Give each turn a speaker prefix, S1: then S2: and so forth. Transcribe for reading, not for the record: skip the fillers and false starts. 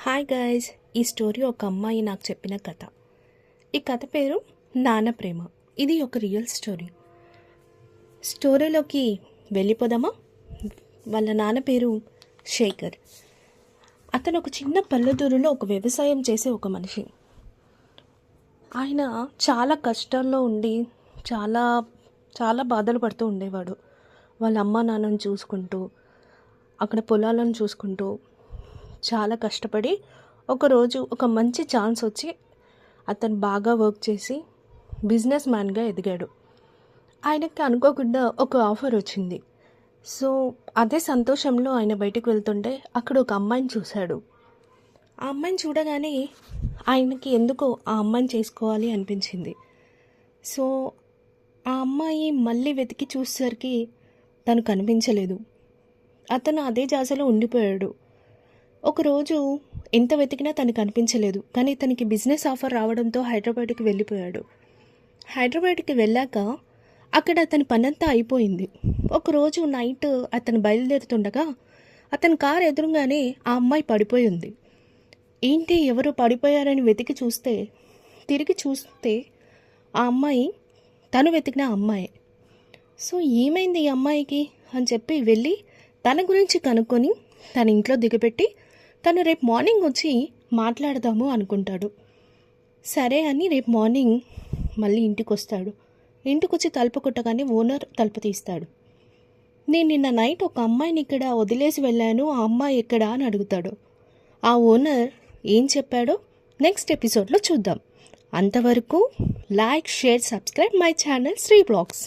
S1: Hi guys, ఈ story ఒక అమ్మాయి నాకు చెప్పిన కథ. ఈ కథ పేరు నాన్న ప్రేమ. ఇది ఒక రియల్ స్టోరీలోకి వెళ్ళిపోదామా? వాళ్ళ నాన్న పేరు శేఖర్. అతను ఒక చిన్న పల్లెటూరులో ఒక వ్యవసాయం చేసే ఒక మనిషి. ఆయన చాలా కష్టాల్లో ఉండి చాలా చాలా బాధలు పడుతూ ఉండేవాడు. వాళ్ళ అమ్మ నాన్నని చూసుకుంటూ, అక్కడ పొలాలను చూసుకుంటూ చాలా కష్టపడి ఒకరోజు ఒక మంచి ఛాన్స్ వచ్చి అతను బాగా వర్క్ చేసి బిజినెస్ మ్యాన్గా ఎదిగాడు. ఆయనకి అనుకోకుండా ఒక ఆఫర్ వచ్చింది. సో అదే సంతోషంలో ఆయన బయటకు వెళ్తుంటే అక్కడ ఒక అమ్మాయిని చూశాడు. ఆ అమ్మాయిని చూడగానే ఆయనకి ఎందుకో ఆ అమ్మాయిని చేసుకోవాలి అనిపించింది. సో ఆ అమ్మాయి మళ్ళీ వెతికి చూసేసరికి తను కనిపించలేదు. అతను అదే జాసలో ఉండిపోయాడు. ఒకరోజు ఎంత వెతికినా తను కనిపించలేదు. కానీ తనకి బిజినెస్ ఆఫర్ రావడంతో హైదరాబాద్కి వెళ్ళిపోయాడు. హైదరాబాద్కి వెళ్ళాక అక్కడ అతని పనంతా అయిపోయింది. ఒకరోజు నైట్ అతను బయలుదేరుతుండగా అతని కారు ఎదురుగానే ఆ అమ్మాయి పడిపోయి ఉంది. ఏంటి, ఎవరు పడిపోయారని వెతికి చూస్తే తిరిగి చూస్తే ఆ అమ్మాయి తను వెతికిన అమ్మాయి. సో ఏమైంది ఈ అమ్మాయికి అని చెప్పి వెళ్ళి తన గురించి కనుక్కొని తన ఇంట్లో దిగబెట్టి తను రేపు మార్నింగ్ వచ్చి మాట్లాడదాము అనుకుంటాడు. సరే అని రేపు మార్నింగ్ మళ్ళీ ఇంటికి వస్తాడు. ఇంటికి వచ్చి తలుపు కొట్టగానే ఓనర్ తలుపు తీస్తాడు. నేను నిన్న నైట్ ఒక అమ్మాయిని ఇక్కడ వదిలేసి వెళ్ళాను, ఆ అమ్మాయి ఎక్కడా అని అడుగుతాడు. ఆ ఓనర్ ఏం చెప్పాడో నెక్స్ట్ ఎపిసోడ్లో చూద్దాం. అంతవరకు like, share, subscribe my channel Shri blogs.